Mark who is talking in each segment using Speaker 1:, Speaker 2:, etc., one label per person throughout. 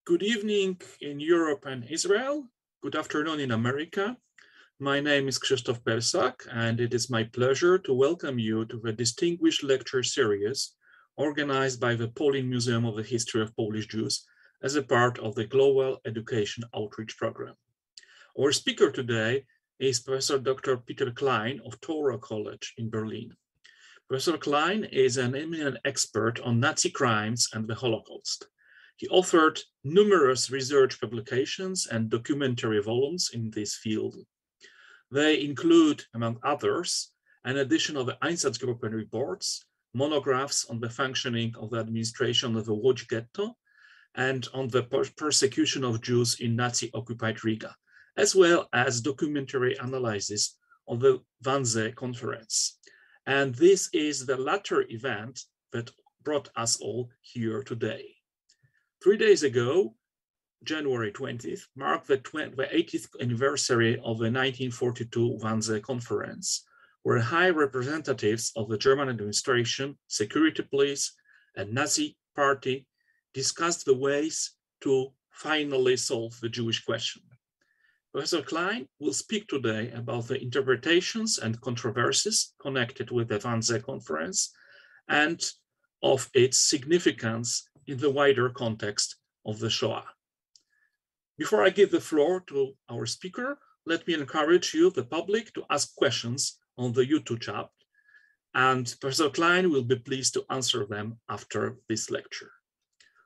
Speaker 1: Good evening in Europe and Israel. Good afternoon in America. My name is Krzysztof Persak, and it is my pleasure to welcome you to the distinguished lecture series organized by the Polin Museum of the History of Polish Jews as a part of the Global Education Outreach Program. Our speaker today is Professor Dr. Peter Klein of Torah College in Berlin. Professor Klein is an eminent expert on Nazi crimes and the Holocaust. He authored numerous research publications and documentary volumes in this field. They include, among others, an edition of the Einsatzgruppen reports, monographs on the functioning of the administration of the Łódź Ghetto, and on the persecution of Jews in Nazi-occupied Riga, as well as documentary analysis of the Wannsee Conference. And this is the latter event that brought us all here today. 3 days ago, January 20th, marked the 80th anniversary of the 1942 Wannsee Conference, where high representatives of the German administration, security police, and Nazi party discussed the ways to finally solve the Jewish question. Professor Klein will speak today about the interpretations and controversies connected with the Wannsee Conference and of its significance in the wider context of the Shoah. Before I give the floor to our speaker, let me encourage you, the public, to ask questions on the YouTube chat, and Professor Klein will be pleased to answer them after this lecture.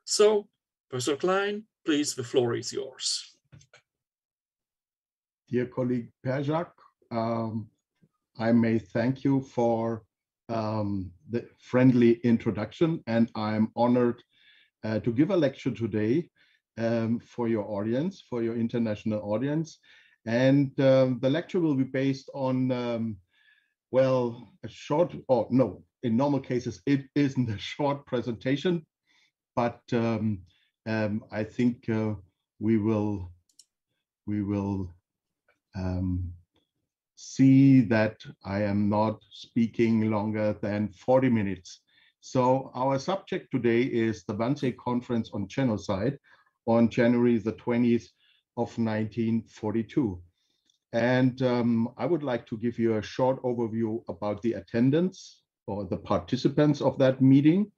Speaker 1: So, Professor Klein, please, the floor is yours.
Speaker 2: Dear colleague Persak, I may thank you for the friendly introduction, and I'm honored to give a lecture today for your audience, for your international audience. And the lecture will be based on, well, a short, or no, in normal cases, it isn't a short presentation, but I think we will see that I am not speaking longer than 40 minutes. So our subject today is the Wannsee Conference on Genocide on January the 20th of 1942. And I would like to give you a short overview about the attendance or the participants of that meeting,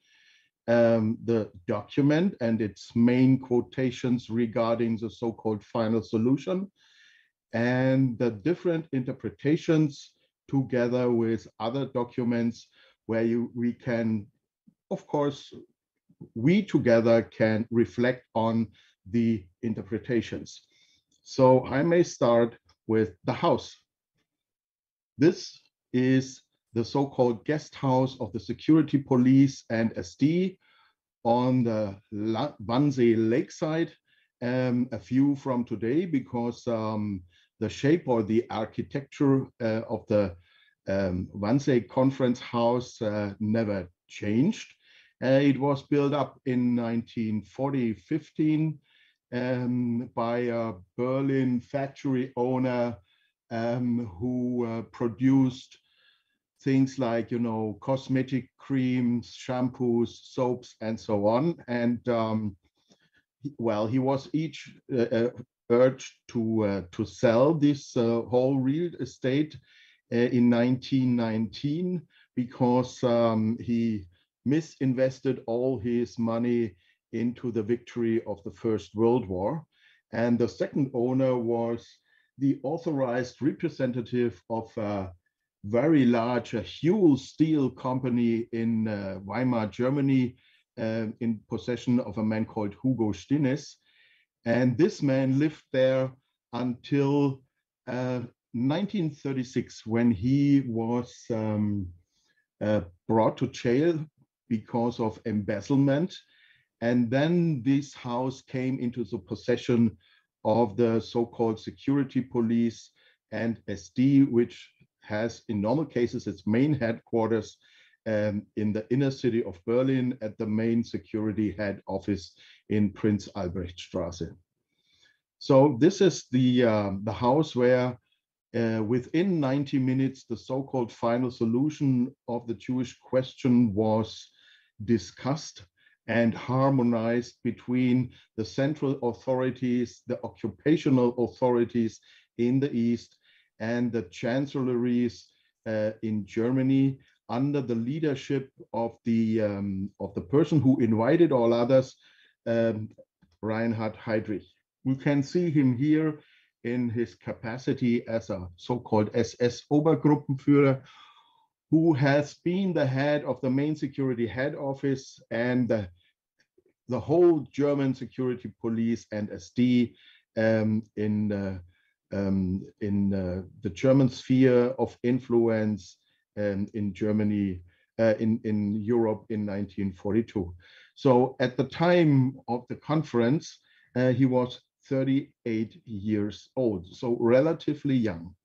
Speaker 2: the document and its main quotations regarding the so-called final solution, and the different interpretations together with other documents where we can, of course, we together can reflect on the interpretations. So I may start with the house. This is the so-called guest house of the security police and SD on the Wannsee lakeside. A view from today, because the shape or the architecture of the Wannsee Conference House never changed. It was built up in 1940-15 by a Berlin factory owner who produced things like, you know, cosmetic creams, shampoos, soaps, and so on. And well, he was urged to sell this whole real estate in 1919 because he misinvested all his money into the victory of the First World War. And the second owner was the authorized representative of a very large Huel steel company in Weimar, Germany, in possession of a man called Hugo Stinnes. And this man lived there until 1936, when he was brought to jail because of embezzlement. And then this house came into the possession of the so-called security police and SD, which has, in normal cases, its main headquarters in the inner city of Berlin at the main security head office in Prinz Albrechtstraße. So this is the house where within 90 minutes, the so-called final solution of the Jewish question was discussed. and harmonized between the central authorities, the occupational authorities in the East, and the chancelleries in Germany, under the leadership of the person who invited all others, Reinhard Heydrich. We can see him here in his capacity as a so-called SS Obergruppenführer, who has been the head of the main security head office and the whole German security police and SD in the German sphere of influence in Germany, in Europe in 1942. So at the time of the conference, he was 38 years old, so relatively young.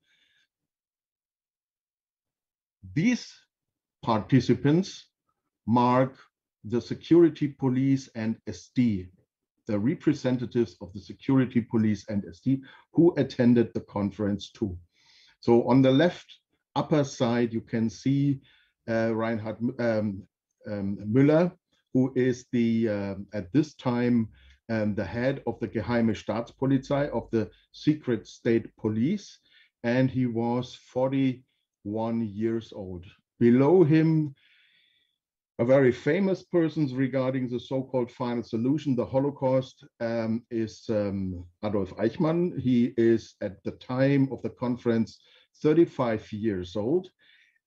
Speaker 2: These participants mark the security police and SD, the representatives of the security police and SD who attended the conference too. So on the left upper side, you can see Reinhard Müller, who is the at this time the head of the Geheime Staatspolizei, of the secret state police, and he was 41 years old. Below him, a very famous person regarding the so-called final solution, the Holocaust, is Adolf Eichmann. He is at the time of the conference 35 years old,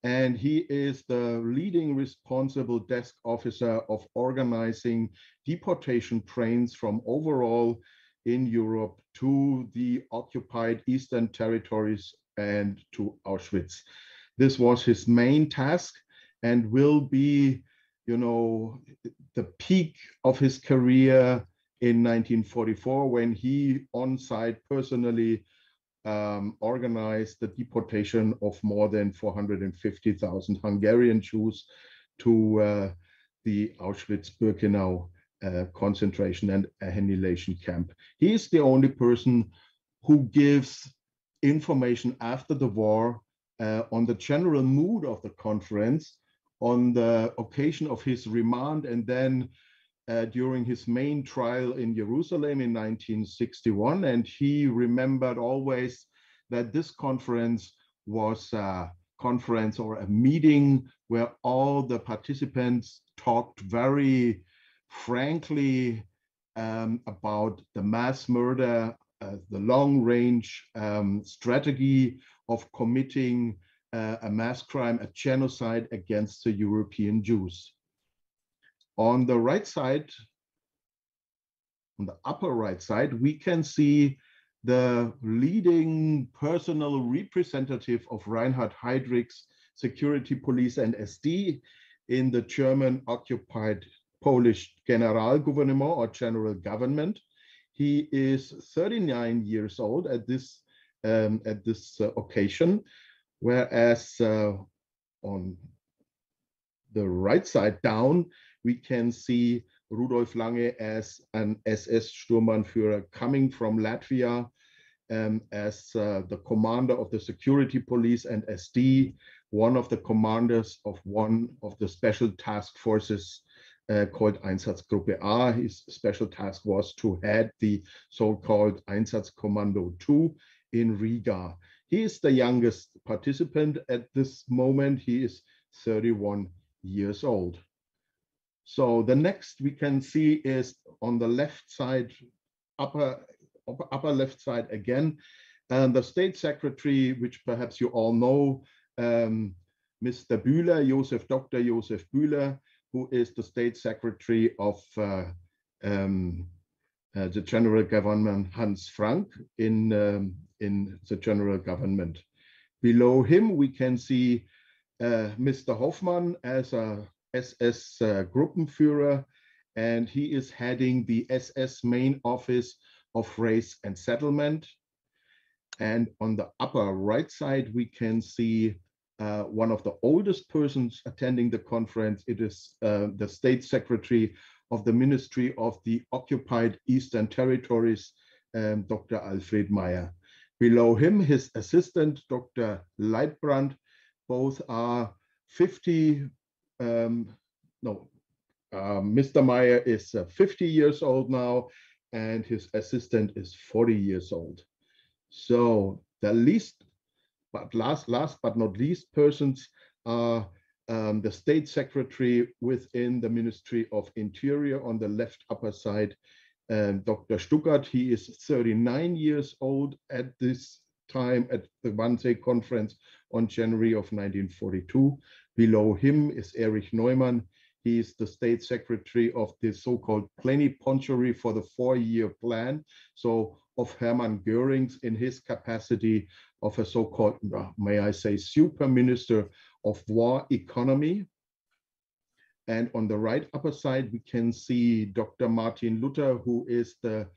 Speaker 2: and he is the leading responsible desk officer of organizing deportation trains from overall in Europe to the occupied Eastern territories and to Auschwitz. This was his main task and will be, you know, the peak of his career in 1944, when he on site personally organized the deportation of more than 450,000 Hungarian Jews to the Auschwitz-Birkenau concentration and annihilation camp. He is the only person who gives information after the war on the general mood of the conference, on the occasion of his remand, and then during his main trial in Jerusalem in 1961. And he remembered always that this conference was a conference or a meeting where all the participants talked very frankly about the mass murder, the long-range strategy of committing a mass crime, a genocide against the European Jews. On the right side, on the upper right side, we can see the leading personal representative of Reinhard Heydrich's security police and SD in the German occupied Polish Generalgouvernement or general government. He is 39 years old at this occasion, whereas on the right side down, we can see Rudolf Lange as an SS Sturmbannführer coming from Latvia, as the commander of the security police and SD, one of the commanders of one of the special task forces called Einsatzgruppe A. His special task was to head the so-called Einsatzkommando 2 in Riga. He is the youngest participant at this moment. He is 31 years old. So the next we can see is on the left side, upper left side again, and the state secretary, which perhaps you all know, Mr. Bühler, Dr. Josef Bühler, who is the state secretary of the general government, Hans Frank, in the general government. Below him, we can see Mr. Hoffmann as a SS Gruppenführer, and he is heading the SS main office of race and settlement. And on the upper right side, we can see one of the oldest persons attending the conference. It is the state secretary of the Ministry of the Occupied Eastern Territories, Dr. Alfred Meyer. Below him, his assistant, Dr. Leitbrand. Both are Mr. Meyer is 50 years old now, and his assistant is 40 years old. So the last but not least persons are the state secretary within the Ministry of Interior on the left upper side, Dr. Stuckert. He is 39 years old at this time at the Wannsee Conference on January of 1942. Below him is Erich Neumann. He is the state secretary of the so-called plenipotentiary for the 4-year plan. So of Hermann Goering's in his capacity of a so-called, may I say, super minister of war economy. And on the right upper side, we can see Dr. Martin Luther, who is the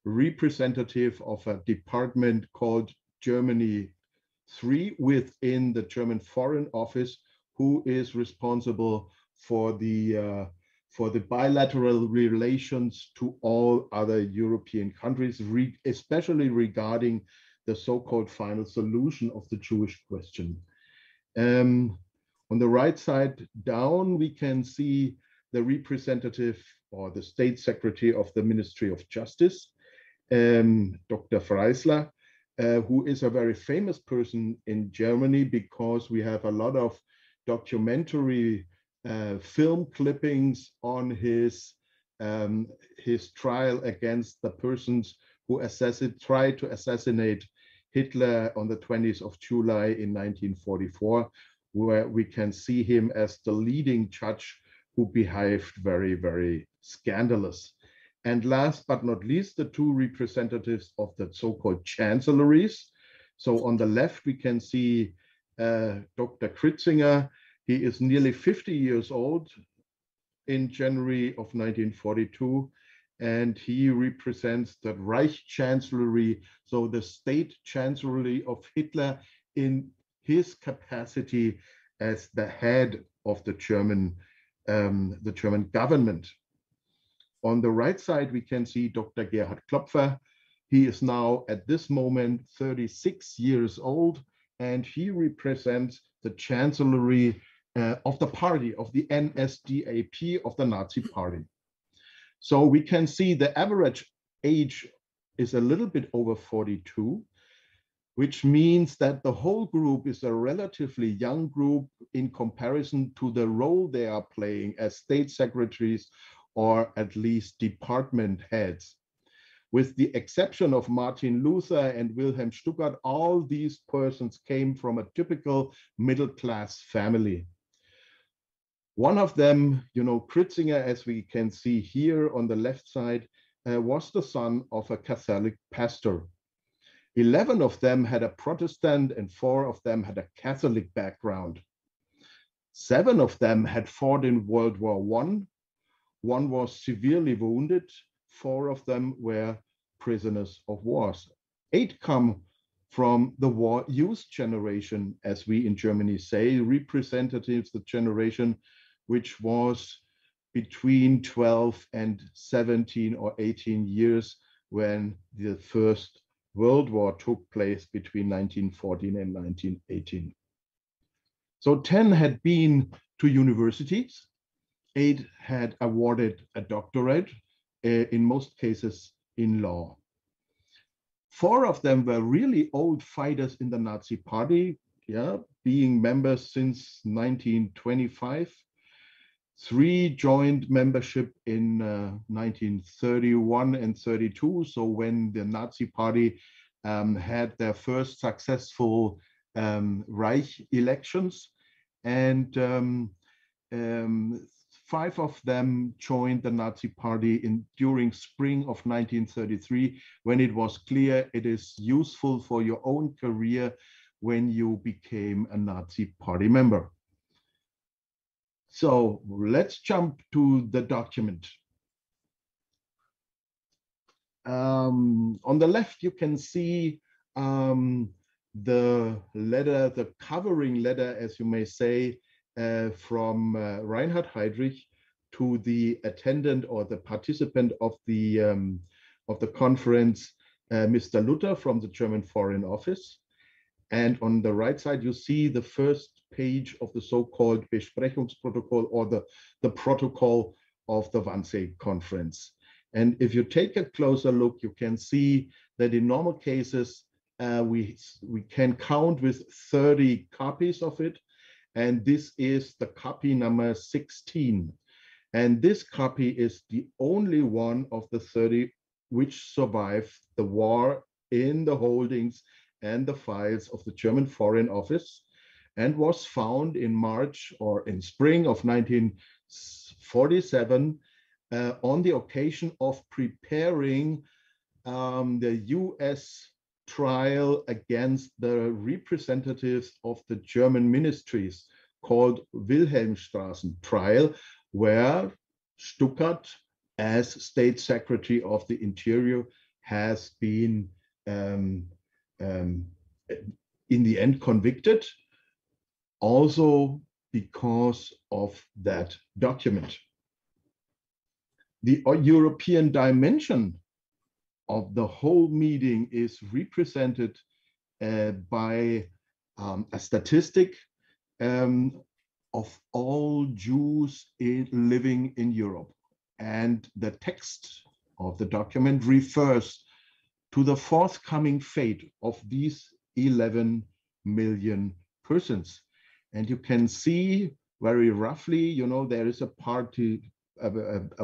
Speaker 2: representative of a department called Germany 3 within the German Foreign Office, who is responsible for the bilateral relations to all other European countries, especially regarding the so-called final solution of the Jewish question. On the right side down, we can see the representative or the state secretary of the Ministry of Justice, Dr. Freisler, who is a very famous person in Germany because we have a lot of documentary film clippings on his trial against the persons who tried to assassinate Hitler on the 20th of July in 1944, where we can see him as the leading judge who behaved very, very scandalous. And last but not least, the two representatives of the so-called chancelleries. So on the left, we can see Dr. Kritzinger. He is nearly 50 years old in January of 1942, and he represents the Reich Chancellery, so the state chancellery of Hitler in his capacity as the head of the German government. On the right side, we can see Dr. Gerhard Klopfer. He is now at this moment 36 years old, and he represents the chancellery of the party, of the NSDAP, of the Nazi party. So we can see the average age is a little bit over 42, which means that the whole group is a relatively young group in comparison to the role they are playing as state secretaries or at least department heads. With the exception of Martin Luther and Wilhelm Stuckert, all these persons came from a typical middle-class family. One of them, Kritzinger, as we can see here on the left side, was the son of a Catholic pastor. 11 of them had a Protestant and 4 of them had a Catholic background. 7 of them had fought in World War I. 1 was severely wounded. 4 of them were prisoners of war. 8 come from the war youth generation, as we in Germany say, representatives, the generation which was between 12 and 17 or 18 years when the First World War took place between 1914 and 1918. So 10 had been to universities, 8 had awarded a doctorate, in most cases in law. 4 of them were really old fighters in the Nazi party, being members since 1925. 3 joined membership in 1931 and 32. So when the Nazi party had their first successful Reich elections, and 5 of them joined the Nazi party during spring of 1933, when it was clear it is useful for your own career when you became a Nazi party member. So let's jump to the document. On the left, you can see the letter, the covering letter, as you may say, from Reinhard Heydrich to the attendant or the participant of the conference, Mr. Luther from the German Foreign Office. And on the right side, you see the first page of the so-called Besprechungsprotokoll, or the protocol of the Wannsee Conference. And if you take a closer look, you can see that in normal cases, we can count with 30 copies of it. And this is the copy number 16. And this copy is the only one of the 30 which survived the war in the holdings and the files of the German Foreign Office, and was found in March or in spring of 1947 on the occasion of preparing the US trial against the representatives of the German ministries, called Wilhelmstraßen trial, where Stuckart, as State Secretary of the Interior, has been in the end convicted, also because of that document. The European dimension of the whole meeting is represented by a statistic of all Jews living in Europe. And the text of the document refers to the forthcoming fate of these 11 million persons. And you can see very roughly, you know, there is a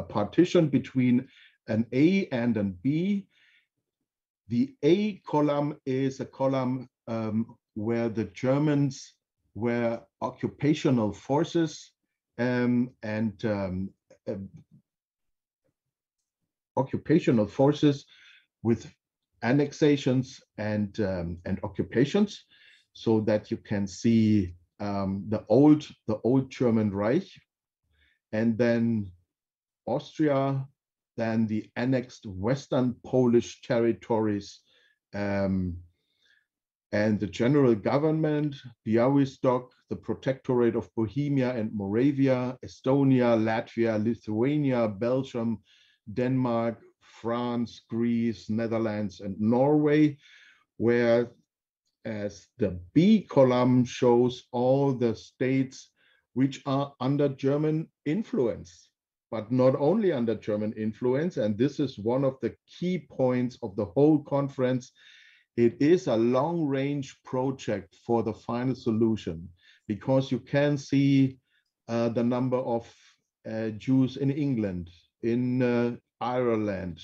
Speaker 2: partition between an A and an B. The A column is a column where the Germans were occupational forces occupational forces with annexations and occupations, so that you can see the old German Reich, and then Austria, then the annexed Western Polish territories, and the general government, Białystok, the Protectorate of Bohemia and Moravia, Estonia, Latvia, Lithuania, Belgium, Denmark, France, Greece, Netherlands, and Norway, whereas the B column shows all the states which are under German influence, but not only under German influence. And this is one of the key points of the whole conference. It is a long-range project for the final solution, because you can see the number of Jews in England, in Ireland,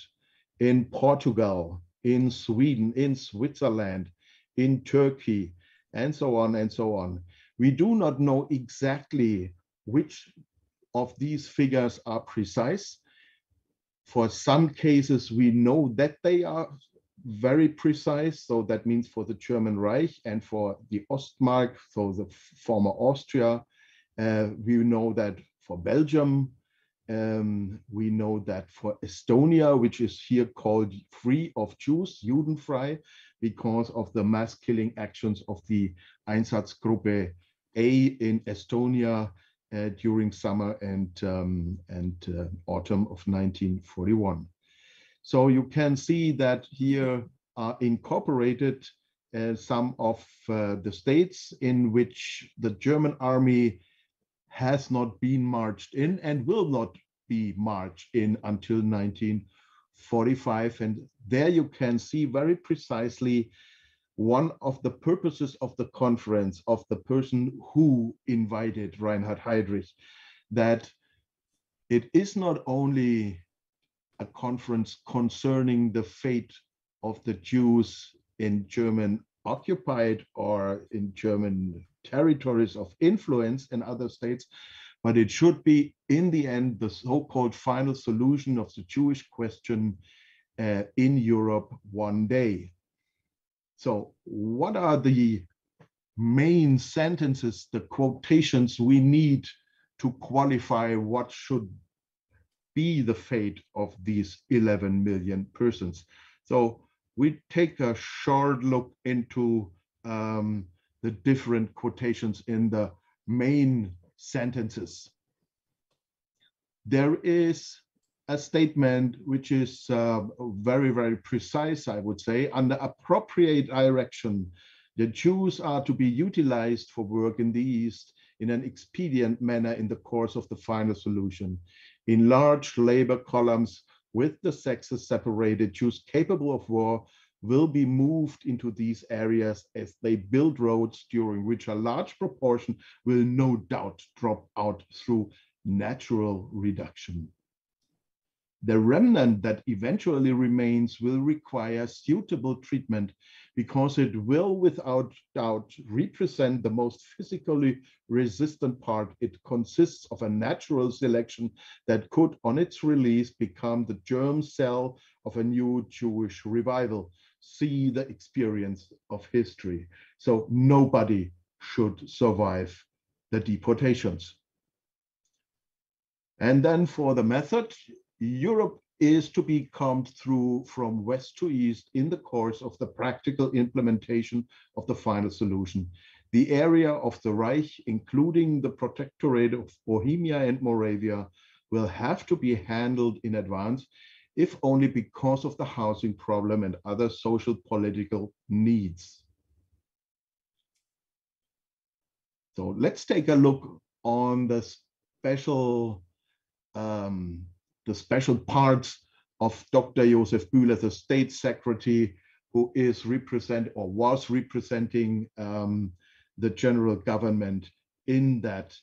Speaker 2: in Portugal, in Sweden, in Switzerland, in Turkey, and so on and so on. We do not know exactly which of these figures are precise. For some cases, we know that they are very precise. So that means for the German Reich and for the Ostmark, so the former Austria, we know that for Belgium, we know that for Estonia, which is here called free of Jews, Judenfrei, because of the mass killing actions of the Einsatzgruppe A in Estonia during summer and autumn of 1941. So you can see that here are incorporated some of the states in which the German army has not been marched in and will not be marched in until 1945. And there you can see very precisely one of the purposes of the conference, of the person who invited Reinhard Heydrich, that it is not only a conference concerning the fate of the Jews in German occupied or in German territories of influence in other states, but it should be, in the end, the so-called final solution of the Jewish question in Europe one day. So what are the main sentences, the quotations we need to qualify what should be the fate of these 11 million persons? So we take a short look into the different quotations in the main sentences. There is a statement which is very, very precise, I would say. Under appropriate direction, the Jews are to be utilized for work in the East in an expedient manner in the course of the final solution. In large labor columns with the sexes separated, Jews capable of war will be moved into these areas as they build roads, during which a large proportion will no doubt drop out through natural reduction. The remnant that eventually remains will require suitable treatment because it will without doubt represent the most physically resistant part. It consists of a natural selection that could, on its release, become the germ cell of a new Jewish revival. See the experience of history. So nobody should survive the deportations. And then for the method, Europe is to be combed through from west to east in the course of the practical implementation of the final solution. The area of the Reich, including the Protectorate of Bohemia and Moravia, will have to be handled in advance, if only because of the housing problem and other social political needs. So let's take a look on the special parts of Dr. Josef Bühler, the state secretary, who is was representing the general government in that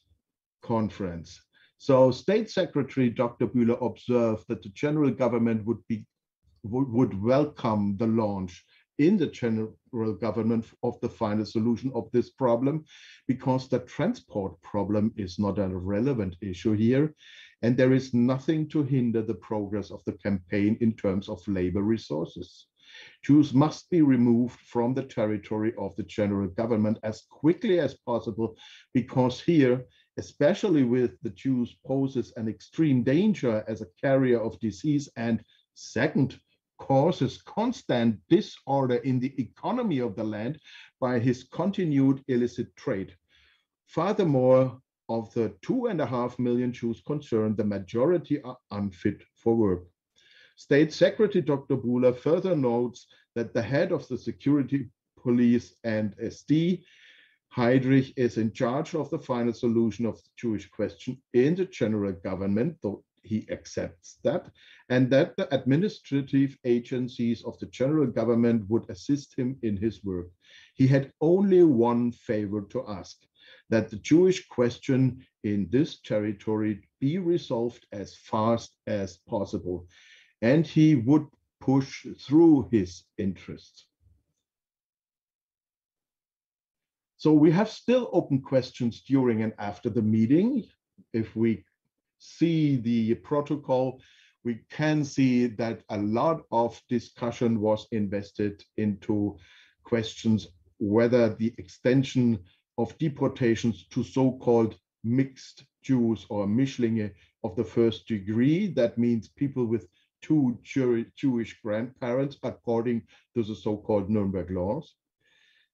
Speaker 2: conference. So State Secretary Dr. Bühler observed that the general government would welcome the launch in the general government of the final solution of this problem, because the transport problem is not a relevant issue here, and there is nothing to hinder the progress of the campaign in terms of labor resources. Jews must be removed from the territory of the general government as quickly as possible, because here, especially with the Jews, poses an extreme danger as a carrier of disease, and second, causes constant disorder in the economy of the land by his continued illicit trade. Furthermore, of the 2.5 million Jews concerned, the majority are unfit for work. State Secretary Dr. Bühler further notes that the head of the security police and SD, Heydrich, is in charge of the final solution of the Jewish question in the general government, though he accepts that, and that the administrative agencies of the general government would assist him in his work. He had only one favor to ask: that the Jewish question in this territory be resolved as fast as possible, and he would push through his interests. So we have still open questions during and after the meeting. If we see the protocol, we can see that a lot of discussion was invested into questions whether the extension of deportations to so-called mixed Jews or Mischlinge of the first degree, that means people with two Jewish grandparents according to the so-called Nuremberg laws.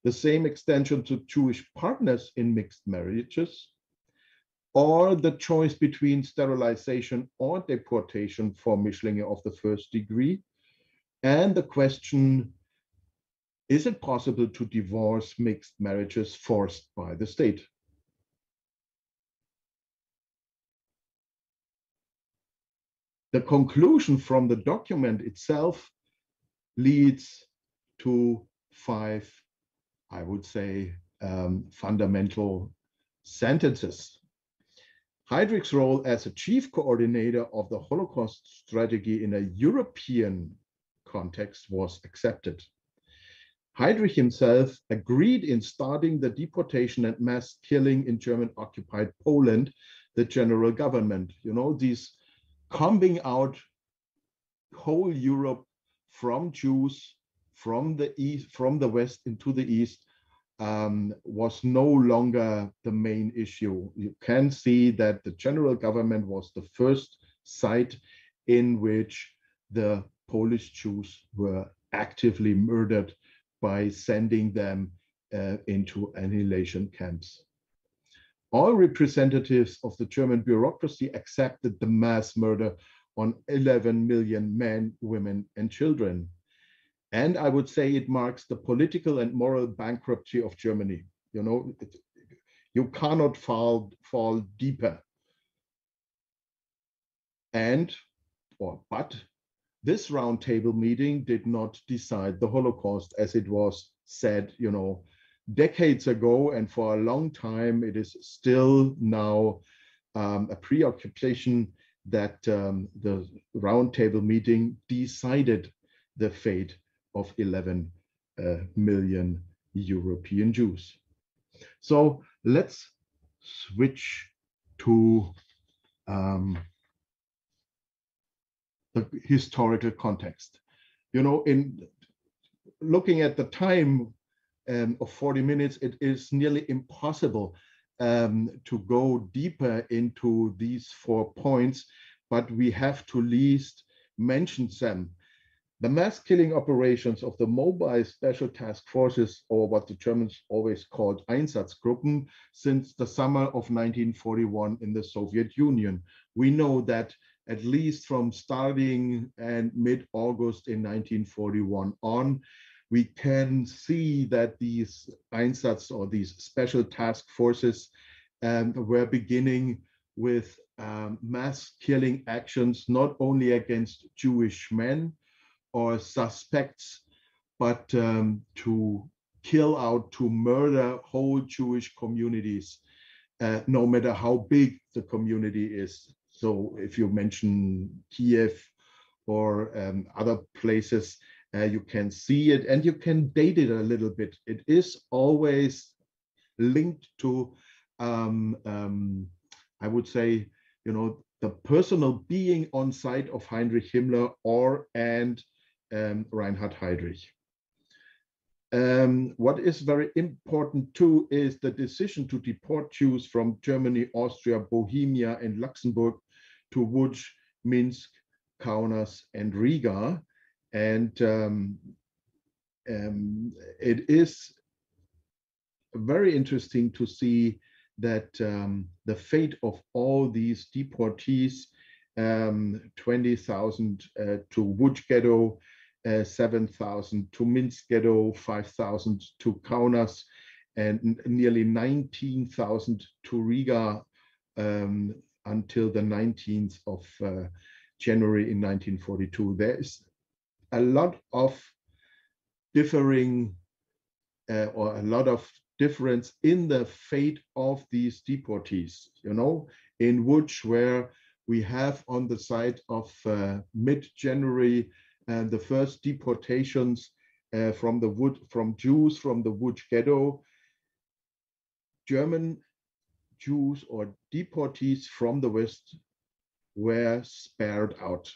Speaker 2: The same extension to Jewish partners in mixed marriages, or the choice between sterilization or deportation for Mischlinge of the first degree, and the question, is it possible to divorce mixed marriages forced by the state? The conclusion from the document itself leads to 5, I would say, fundamental sentences. Heydrich's role as a chief coordinator of the Holocaust strategy in a European context was accepted. Heydrich himself agreed in starting the deportation and mass killing in German-occupied Poland, the general government. You know, these combing out whole Europe from Jews from the east, from the west into the east, was no longer the main issue. You can see that the general government was the first site in which the Polish Jews were actively murdered by sending them into annihilation camps. All representatives of the German bureaucracy accepted the mass murder on 11 million men, women, and children. And I would say it marks the political and moral bankruptcy of Germany. You know, You cannot fall deeper. But this roundtable meeting did not decide the Holocaust, as it was said, decades ago, and for a long time. It is still now a preoccupation that the roundtable meeting decided the fate of 11 million European Jews. So let's switch to the historical context. In looking at the time of 40 minutes, it is nearly impossible to go deeper into these 4 points, but we have to at least mention them. The mass killing operations of the mobile special task forces, or what the Germans always called Einsatzgruppen, since the summer of 1941 in the Soviet Union. We know that at least from starting and mid-August in 1941 on, we can see that these Einsatz, or these special task forces, were beginning with mass killing actions, not only against Jewish men or suspects, but to kill out, to murder whole Jewish communities, no matter how big the community is. So if you mention Kiev or other places, you can see it and you can date it a little bit. It is always linked to, I would say, the personal being on site of Heinrich Himmler and Reinhard Heydrich. What is very important too is the decision to deport Jews from Germany, Austria, Bohemia, and Luxembourg to Łódź, Minsk, Kaunas, and Riga. And it is very interesting to see that the fate of all these deportees, 20,000 to Łódź ghetto, 7,000 to Minsk ghetto, 5,000 to Kaunas, and nearly 19,000 to Riga until the 19th of January in 1942. There is a lot of differing or a lot of difference in the fate of these deportees. In Łódź, where we have on the side of mid-January the first deportations from Jews from the Łódź ghetto, German Jews or deportees from the West were spared out.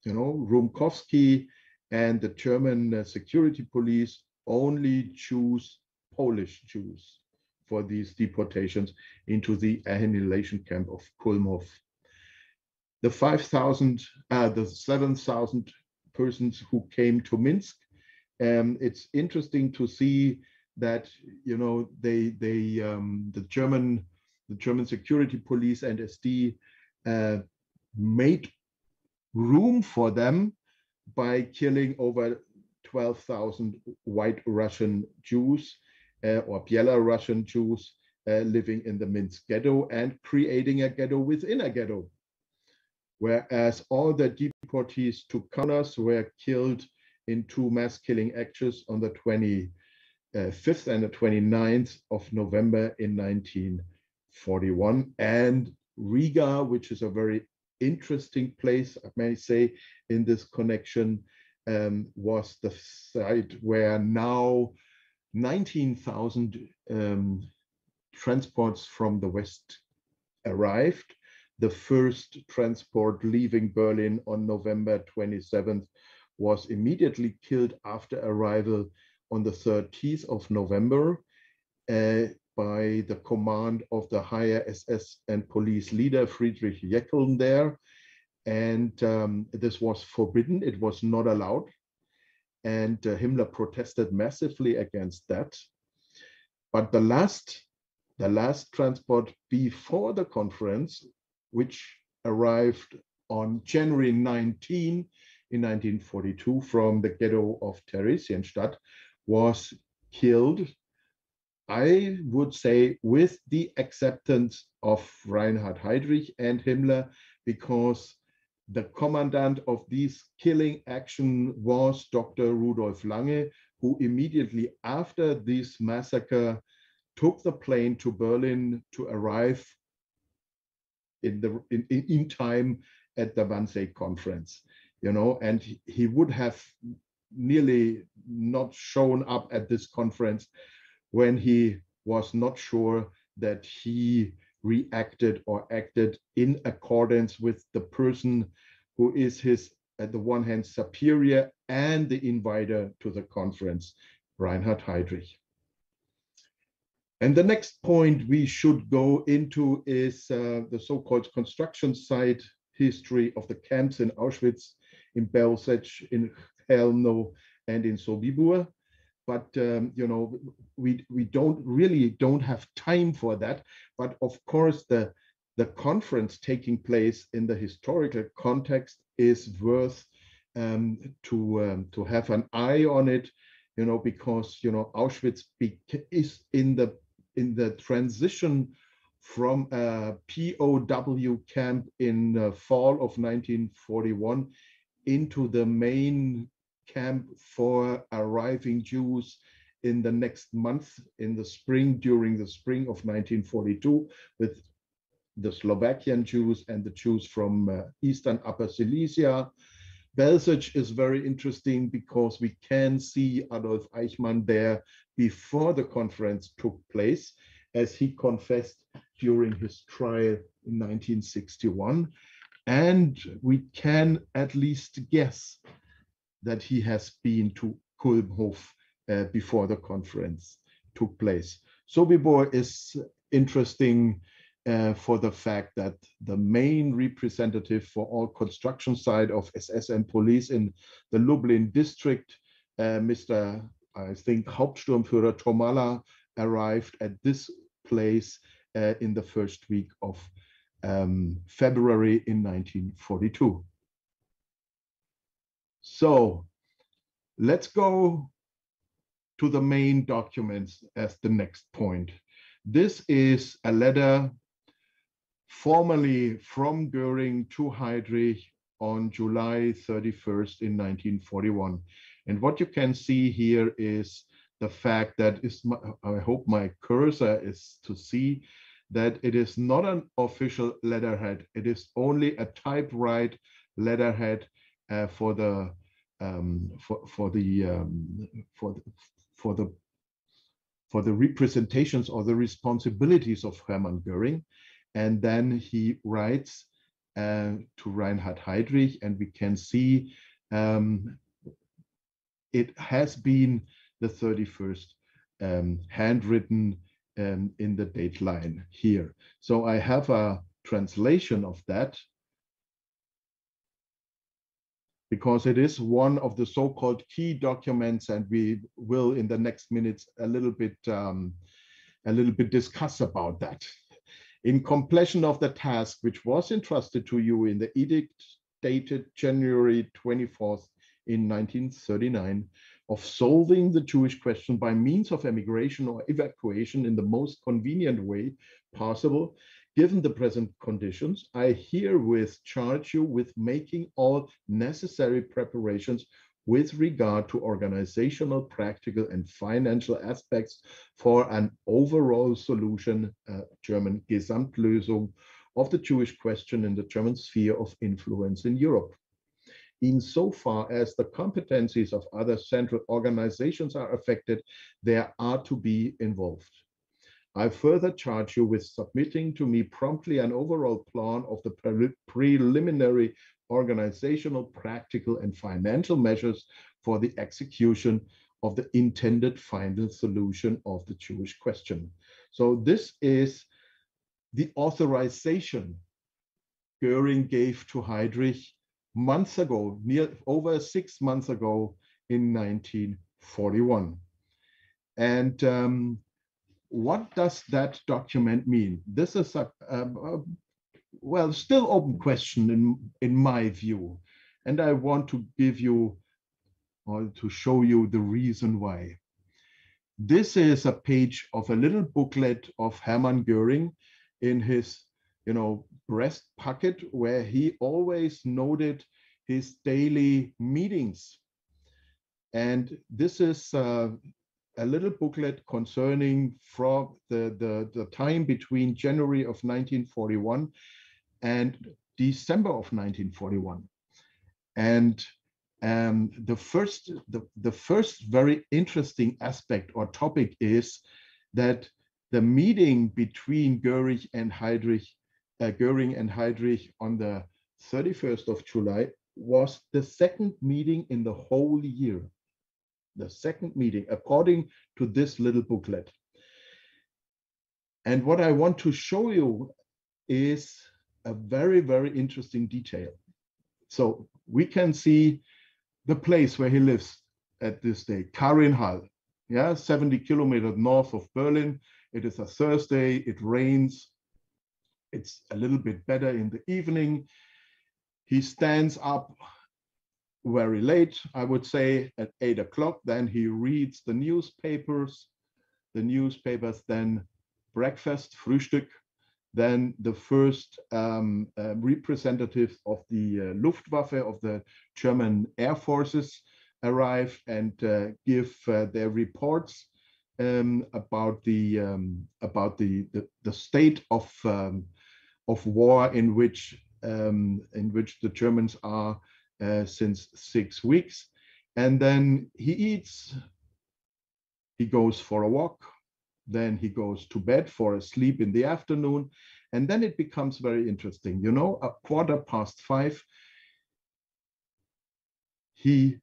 Speaker 2: Rumkowski and the German security police only choose Polish Jews for these deportations into the annihilation camp of Kulmov. The 7,000 persons who came to Minsk, it's interesting to see that the German security police and SD made room for them by killing over 12,000 white Russian Jews or Belarusian Jews living in the Minsk ghetto and creating a ghetto within a ghetto. Whereas all the deportees to Kaunas were killed in 2 mass killing actions on the 25th and the 29th of November in 1941. And Riga, which is a very interesting place, I may say, in this connection, was the site where now 19,000 transports from the West arrived. The first transport leaving Berlin on November 27th was immediately killed after arrival on the 30th of November by the command of the higher SS and police leader Friedrich Jeckeln there. And this was forbidden, it was not allowed. And Himmler protested massively against that. But the last transport before the conference, which arrived on January 19 in 1942 from the ghetto of Theresienstadt, was killed I would say with the acceptance of Reinhard Heydrich and Himmler, because the commandant of this killing action was Dr. Rudolf Lange, who immediately after this massacre took the plane to Berlin to arrive in time at the Wannsee conference, and he would have nearly not shown up at this conference when he was not sure that he reacted or acted in accordance with the person who is his, at the one hand, superior and the inviter to the conference, Reinhard Heydrich. And the next point we should go into is the so-called construction site history of the camps in Auschwitz, in Belzec, in Chełmno, and in Sobibór. But we don't have time for that. But of course, the conference taking place in the historical context is worth to have an eye on it, because Auschwitz is in the transition from a POW camp in the fall of 1941 into the main camp for arriving Jews in the next month, in the spring, during the spring of 1942, with the Slovakian Jews and the Jews from Eastern Upper Silesia. Belzec is very interesting because we can see Adolf Eichmann there before the conference took place, as he confessed during his trial in 1961. And we can at least guess that he has been to Kulmhof before the conference took place. Sobibor is interesting for the fact that the main representative for all construction side of SS and police in the Lublin district, Mr. I think Hauptsturmführer Tomala, arrived at this place in the first week of February in 1942. So let's go to the main documents as the next point. This is a letter formally from Göring to Heydrich on July 31st in 1941. And what you can see here is the fact that I hope my cursor is to see that it is not an official letterhead. It is only a typewrite letterhead for the representations or the responsibilities of Hermann Göring. And then he writes to Reinhard Heydrich, and we can see it has been the 31st handwritten in the date line here. So I have a translation of that, because it is one of the so-called key documents, and we will in the next minutes a little bit discuss about that. In completion of the task which was entrusted to you in the edict dated January 24th in 1939 of solving the Jewish question by means of emigration or evacuation in the most convenient way possible, given the present conditions, I herewith charge you with making all necessary preparations with regard to organizational, practical, and financial aspects for an overall solution, German Gesamtlösung, of the Jewish question in the German sphere of influence in Europe. Insofar as the competencies of other central organizations are affected, they are to be involved. I further charge you with submitting to me promptly an overall plan of the preliminary organizational, practical, and financial measures for the execution of the intended final solution of the Jewish question. So this is the authorization Göring gave to Heydrich months ago, over 6 months ago in 1941. And what does that document mean? This is a well, still open question in my view. And I want to give you, or to show you the reason why. This is a page of a little booklet of Hermann Göring in his, breast pocket, where he always noted his daily meetings. And this is a little booklet concerning from the time between January of 1941 and December of 1941. And the first very interesting aspect or topic is that the meeting between Göring and Heydrich on the 31st of July was the second meeting in the whole year. The second meeting, according to this little booklet. And what I want to show you is a very, very interesting detail. So we can see the place where he lives at this day, Karinhall, 70 kilometers north of Berlin. It is a Thursday, it rains. It's a little bit better in the evening. He stands up very late, I would say at 8 o'clock. Then he reads the newspapers, then breakfast, Frühstück. Then the first representatives of the Luftwaffe, of the German Air Forces, arrive and give their reports about the state of war in which the Germans are since 6 weeks. And then he eats, he goes for a walk, then he goes to bed for a sleep in the afternoon. And then it becomes very interesting. A 5:15, he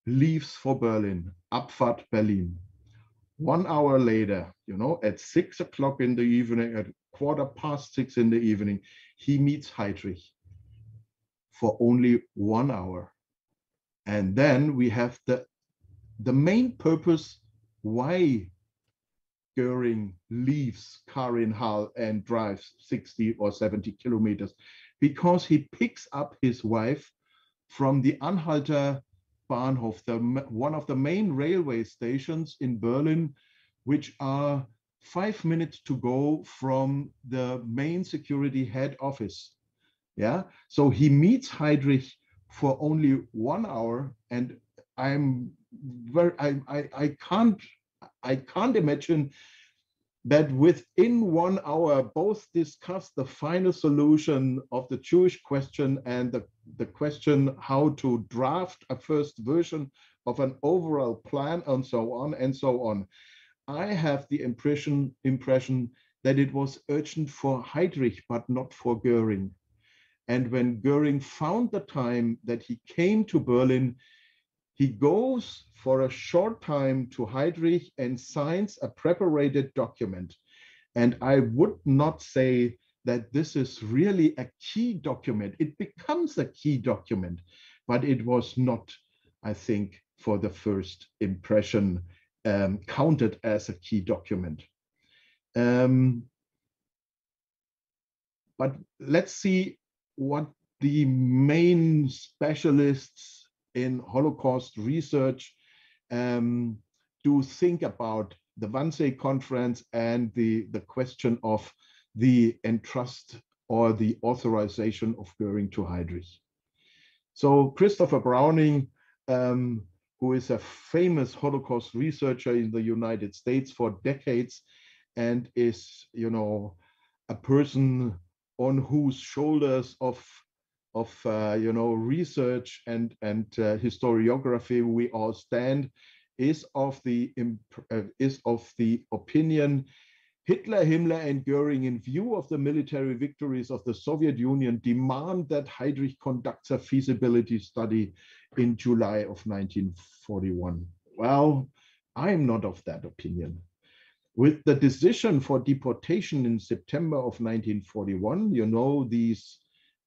Speaker 2: leaves for Berlin, Abfahrt Berlin. 1 hour later, at 6 o'clock in the evening, at 6:15 in the evening, he meets Heydrich for only 1 hour. And then we have the main purpose why Göring leaves Karinhall and drives 60 or 70 kilometers, because he picks up his wife from the Anhalter Bahnhof, one of the main railway stations in Berlin, which are 5 minutes to go from the main security head office. So he meets Heydrich for only 1 hour, and I can't imagine that within 1 hour both discuss the final solution of the Jewish question and the question how to draft a first version of an overall plan, and so on and so on. I have the impression that it was urgent for Heydrich, but not for Göring. And when Göring found the time that he came to Berlin, he goes for a short time to Heydrich and signs a preparated document. And I would not say that this is really a key document. It becomes a key document, but it was not, I think, for the first impression, counted as a key document. But let's see what the main specialists in Holocaust research do think about the Wannsee Conference and the question of the entrust or the authorization of Göring to Heydrich. So Christopher Browning, who is a famous Holocaust researcher in the United States for decades, and is, a person on whose shoulders of research and historiography we all stand, is of the opinion Hitler, Himmler, and Göring, in view of the military victories of the Soviet Union, demand that Heydrich conducts a feasibility study in July of 1941. Well, I'm not of that opinion. With the decision for deportation in September of 1941, these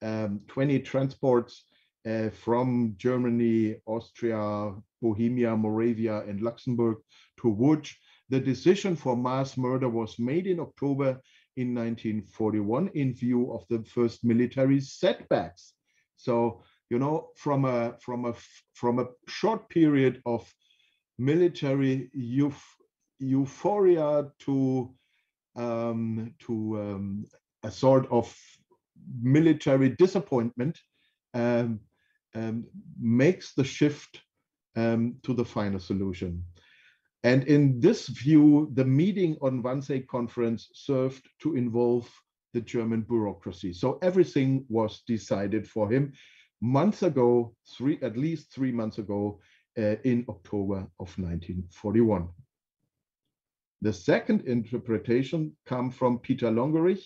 Speaker 2: 20 transports from Germany, Austria, Bohemia, Moravia, and Luxembourg to Łódź. The decision for mass murder was made in October in 1941 in view of the first military setbacks. So, from a short period of military euphoria to a sort of military disappointment makes the shift to the final solution. And in this view, the meeting on Wannsee Conference served to involve the German bureaucracy. So everything was decided for him months ago, at least 3 months ago, in October of 1941. The second interpretation comes from Peter Longerich,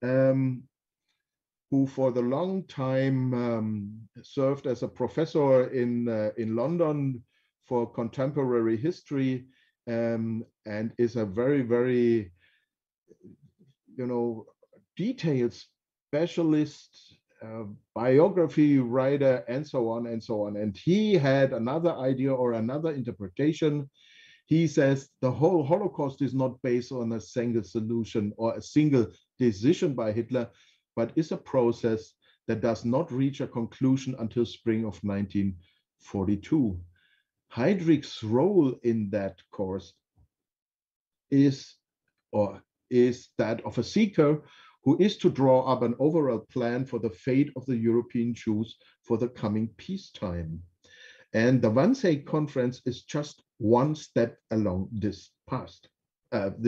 Speaker 2: who for the long time served as a professor in London for contemporary history, and is a very, very, detailed specialist, biography writer, and so on and so on. And he had another idea or another interpretation. He says the whole Holocaust is not based on a single solution or a single decision by Hitler, but is a process that does not reach a conclusion until spring of 1942. Heydrich's role in that course is that of a seeker who is to draw up an overall plan for the fate of the European Jews for the coming peacetime. And the Wannsee Conference is just one step along this path. The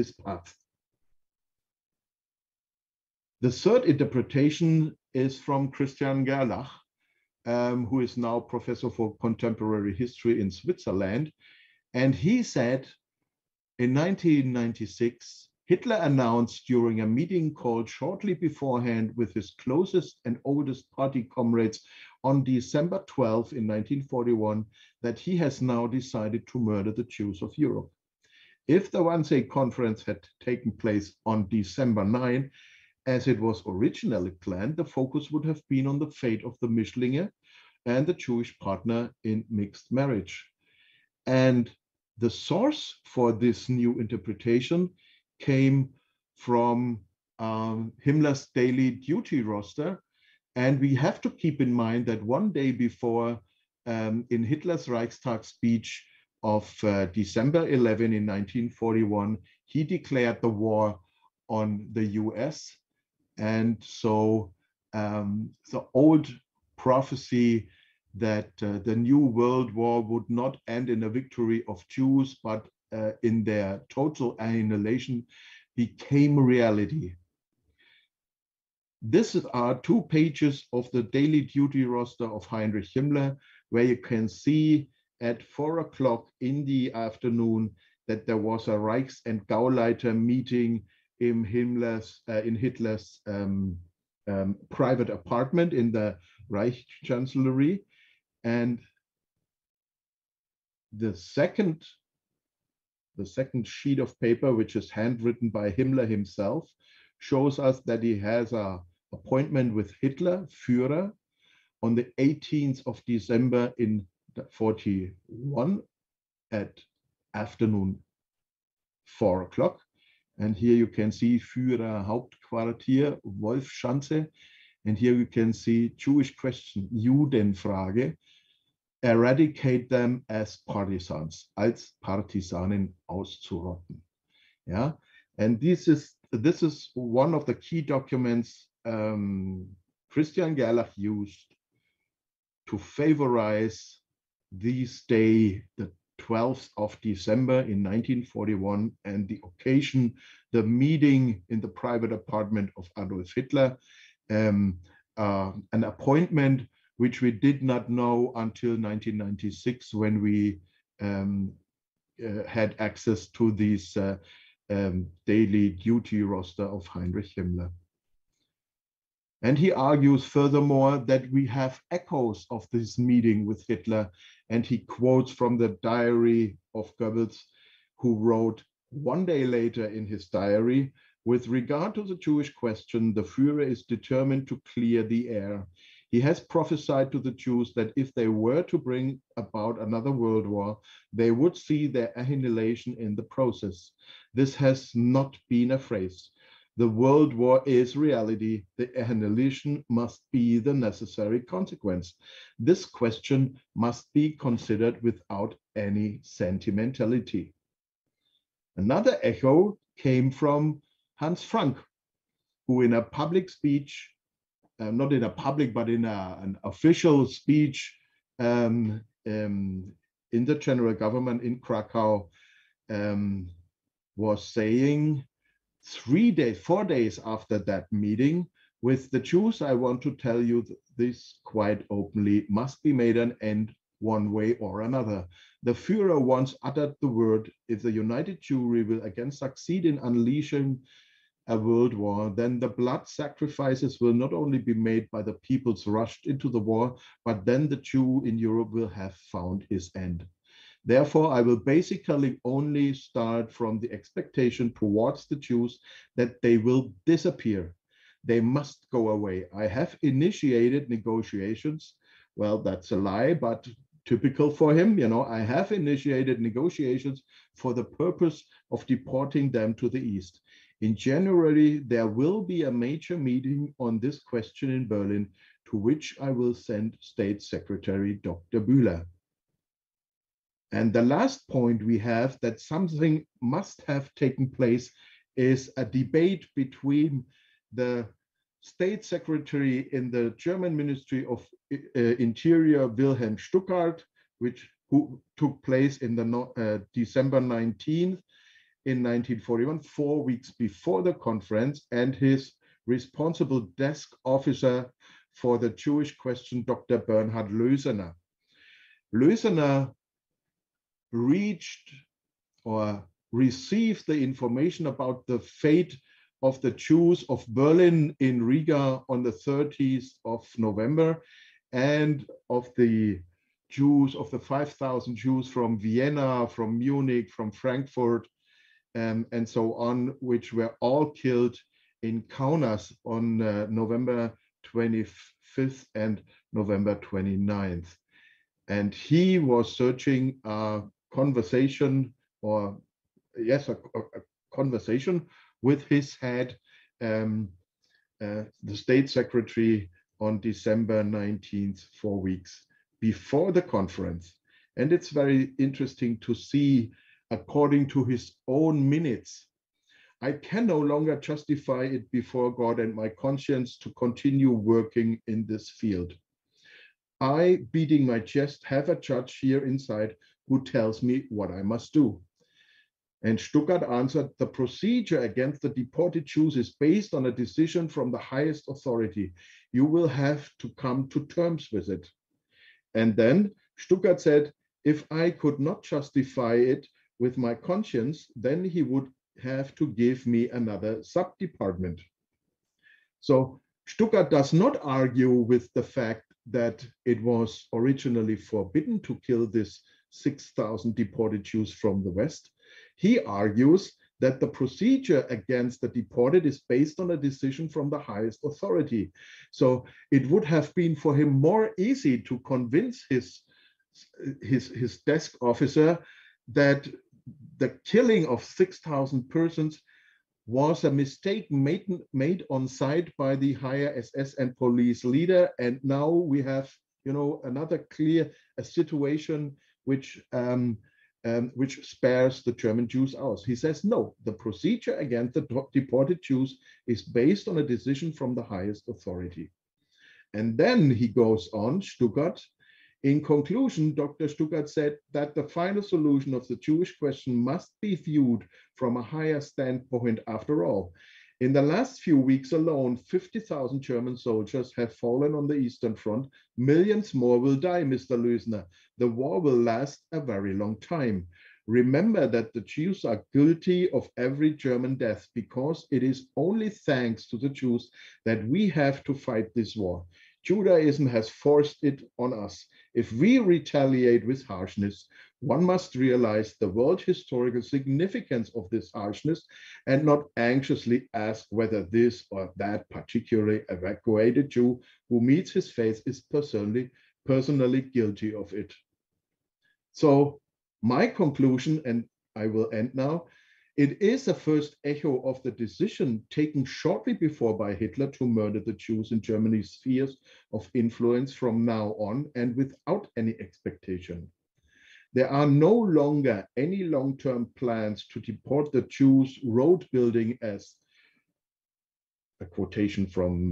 Speaker 2: third interpretation is from Christian Gerlach, who is now professor for contemporary history in Switzerland. And he said in 1996, Hitler announced during a meeting called shortly beforehand with his closest and oldest party comrades on December 12 in 1941 that he has now decided to murder the Jews of Europe. If the Wannsee Conference had taken place on December 9, as it was originally planned, the focus would have been on the fate of the Mischlinge and the Jewish partner in mixed marriage. And the source for this new interpretation came from Himmler's daily duty roster. And we have to keep in mind that one day before, in Hitler's Reichstag speech of December 11 in 1941, he declared the war on the US. And so the old prophecy that the new world war would not end in a victory of Jews, but in their total annihilation became reality. These are 2 pages of the daily duty roster of Heinrich Himmler, where you can see at 4 o'clock in the afternoon that there was a Reichs- and Gauleiter meeting in Hitler's private apartment in the Reich Chancellery. And the second sheet of paper, which is handwritten by Himmler himself, shows us that he has an appointment with Hitler, Führer, on the 18th of December in 41 at afternoon 4 o'clock. And here you can see Führer Hauptquartier, Wolfschanze. And here you can see Jewish question, Judenfrage, eradicate them as partisans, als Partisanen auszurotten. Yeah, and this is one of the key documents Christian Gerlach used to favorize this day, the 12th of December in 1941, and the occasion, the meeting in the private apartment of Adolf Hitler, an appointment which we did not know until 1996 when we had access to this daily duty roster of Heinrich Himmler. And he argues furthermore that we have echoes of this meeting with Hitler, and he quotes from the diary of Goebbels, who wrote 1 day later in his diary, with regard to the Jewish question, the Führer is determined to clear the air. He has prophesied to the Jews that if they were to bring about another world war, they would see their annihilation in the process. This has not been a phrase. The World War is reality. The annihilation must be the necessary consequence. This question must be considered without any sentimentality. Another echo came from Hans Frank, who in a public speech, not in a public, but in an official speech in the general government in Krakow, was saying 4 days after that meeting, with the Jews, I want to tell you this quite openly, must be made an end one way or another. The Führer once uttered the word, if the united Jewry will again succeed in unleashing a world war, then the blood sacrifices will not only be made by the peoples rushed into the war, but then the Jew in Europe will have found his end. Therefore, I will basically only start from the expectation towards the Jews that they will disappear. They must go away. I have initiated negotiations. Well, that's a lie, but typical for him. I have initiated negotiations for the purpose of deporting them to the East. In January, there will be a major meeting on this question in Berlin, to which I will send State Secretary Dr. Bühler. And the last point we have, that something must have taken place, is a debate between the State Secretary in the German Ministry of Interior, Wilhelm Stuckart, who took place in the December 19th in 1941, 4 weeks before the conference, and his responsible desk officer for the Jewish question, Dr. Bernhard Lösener. Lösener reached or received the information about the fate of the Jews of Berlin in Riga on the 30th of November, and of the Jews, of the 5,000 Jews from Vienna, from Munich, from Frankfurt, and so on, which were all killed in Kaunas on November 25th and November 29th. And he was searching a conversation, or yes, a conversation with his head, the State Secretary, on December 19th, 4 weeks before the conference. And it's very interesting to see, according to his own minutes, I can no longer justify it before God and my conscience to continue working in this field. I, beating my chest, have a judge here inside who tells me what I must do. And Stuckart answered, the procedure against the deported Jews is based on a decision from the highest authority. You will have to come to terms with it. And then Stuckart said, if I could not justify it with my conscience, then he would have to give me another sub-department. So Stuckart does not argue with the fact that it was originally forbidden to kill this 6,000 deported Jews from the West. He argues that the procedure against the deported is based on a decision from the highest authority. So it would have been for him more easy to convince his desk officer that the killing of 6,000 persons was a mistake made on site by the higher SS and police leader. And now we have, another clear situation which spares the German Jews out. He says, no, the procedure against the deported Jews is based on a decision from the highest authority. And then he goes on, Stuckart. In conclusion, Dr. Stuckart said that the final solution of the Jewish question must be viewed from a higher standpoint after all. In the last few weeks alone, 50,000 German soldiers have fallen on the Eastern Front. Millions more will die, Mr. Lösener. The war will last a very long time. Remember that the Jews are guilty of every German death, because it is only thanks to the Jews that we have to fight this war. Judaism has forced it on us. If we retaliate with harshness, one must realize the world historical significance of this harshness and not anxiously ask whether this or that particularly evacuated Jew who meets his fate is personally guilty of it. So my conclusion, and I will end now, It is a first echo of the decision taken shortly before by Hitler to murder the Jews in Germany's spheres of influence from now on, and without any expectation. There are no longer any long-term plans to deport the Jews, road building, as a quotation from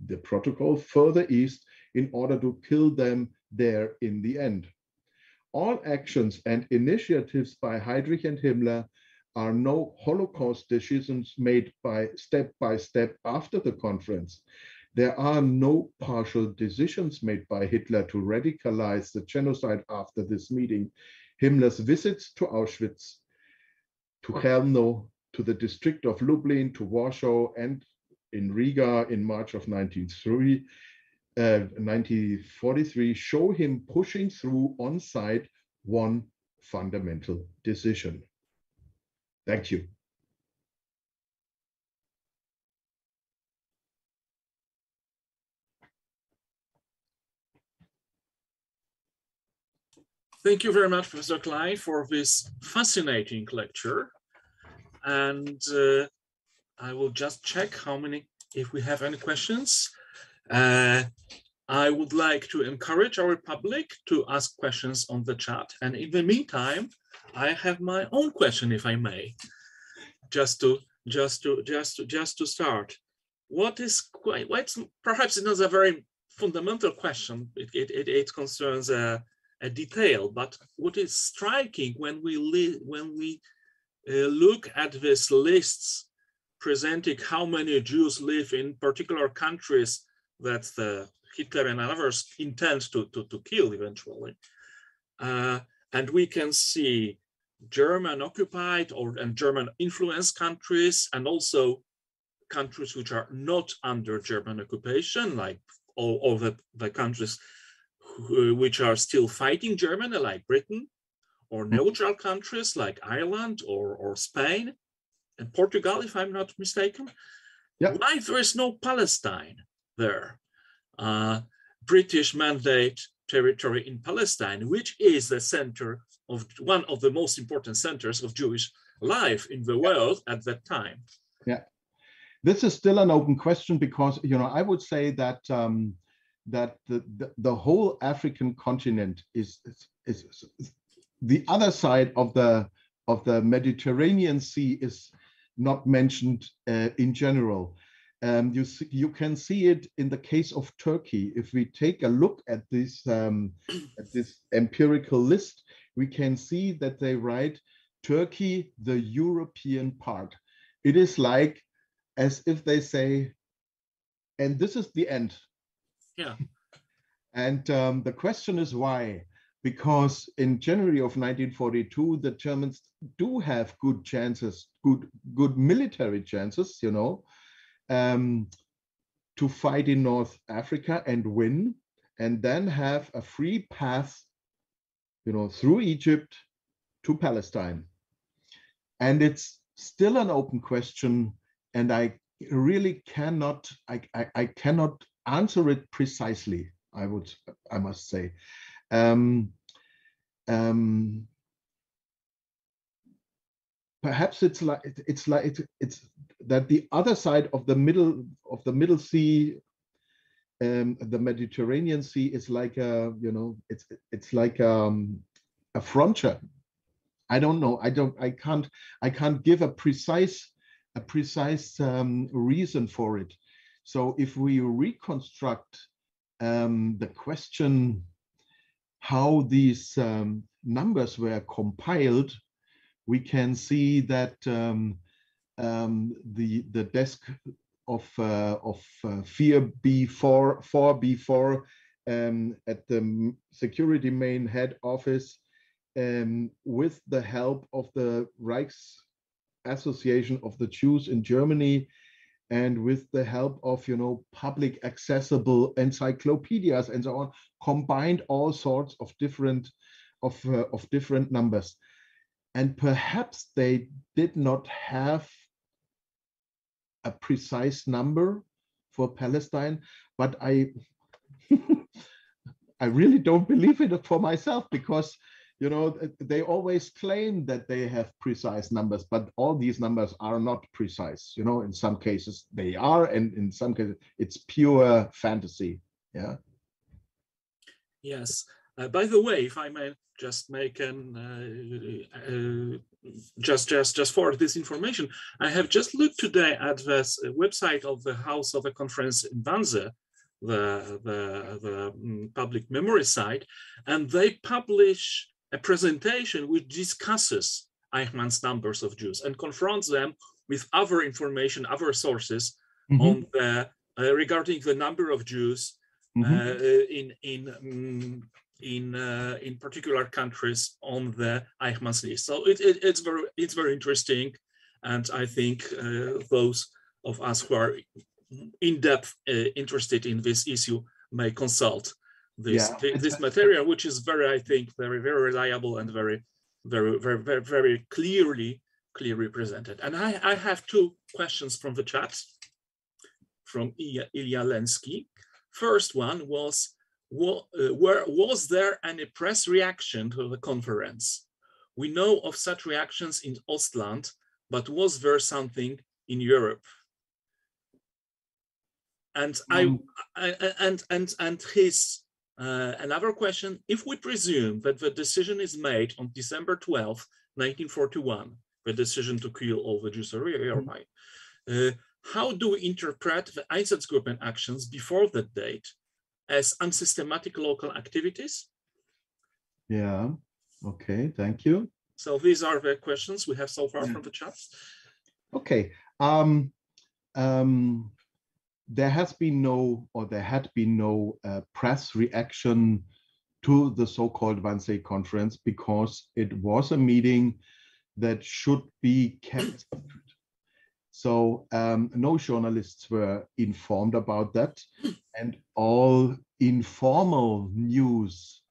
Speaker 2: the protocol, further east in order to kill them there in the end. All actions and initiatives by Heydrich and Himmler are no Holocaust decisions made by step after the conference. There are no partial decisions made by Hitler to radicalize the genocide after this meeting. Himmler's visits to Auschwitz, to Chełmno, to the district of Lublin, to Warsaw, and in Riga in March of 1943 show him pushing through on site one fundamental decision. Thank you.
Speaker 1: Thank you very much, Professor Klein, for this fascinating lecture. And I will just check if we have any questions. I would like to encourage our public to ask questions on the chat. And in the meantime, I have my own question, if I may, just to start. Perhaps it's not a very fundamental question. It concerns a detail, but what is striking when we look at these lists presenting how many Jews live in particular countries that Hitler and others intend to kill eventually. And we can see German occupied and German influenced countries, and also countries which are not under German occupation, like all the countries which are still fighting Germany, like Britain, or neutral countries like Ireland or Spain and Portugal, if I'm not mistaken.
Speaker 2: Yeah.
Speaker 1: Why there is no Palestine there? British mandate territory in Palestine, which is the center of one of the most important centers of Jewish life in the world at that time.
Speaker 2: Yeah, this is still an open question because, you know, I would say that that the whole African continent is the other side of the Mediterranean Sea is not mentioned in general. You can see it in the case of Turkey. If we take a look at this empirical list, we can see that they write Turkey, the European part. It is like as if they say, and this is the end.
Speaker 1: Yeah.
Speaker 2: And the question is why? Because in January of 1942, the Germans do have good chances, good military chances, you know, to fight in North Africa and win, and then have a free path, you know, through Egypt to Palestine. And it's still an open question, and I really cannot, I cannot answer it precisely. I must say. Perhaps it's that the other side of the Middle Sea, the Mediterranean Sea, is like a, you know, it's like a frontier. I don't know. I can't give a precise reason for it. So if we reconstruct the question how these numbers were compiled, we can see that the desk of 4B4 at the security main head office, with the help of the Reichs Association of the Jews in Germany, and with the help of, you know, public accessible encyclopedias and so on, combined all sorts of different numbers. And perhaps they did not have a precise number for Palestine, but I really don't believe it for myself, because, you know, they always claim that they have precise numbers, but all these numbers are not precise. You know, in some cases they are, and in some cases it's pure fantasy. Yeah.
Speaker 1: Yes. By the way, if I may just make an just for this information, I have just looked today at the website of the House of a Conference in Wannsee, the public memory site, and they publish a presentation which discusses Eichmann's numbers of Jews and confronts them with other information, other sources on the regarding the number of Jews in particular countries on the Eichmann's list. So it's very interesting, and I think those of us who are in depth interested in this issue may consult this material, which is I think very reliable and very clearly presented. And I have two questions from the chat from Ilya Lenski. First one was, was there any press reaction to the conference? We know of such reactions in Ostland, but was there something in Europe? And his another question: if we presume that the decision is made on December 12th, 1941, the decision to kill all the Jews of Europe, how do we interpret the Einsatzgruppen actions before that date as unsystematic local activities?
Speaker 2: Yeah, okay, thank you.
Speaker 1: So these are the questions we have so far from the chat.
Speaker 2: Okay, there had been no press reaction to the so-called Wannsee Conference because it was a meeting that should be kept secret. So no journalists were informed about that, and all informal news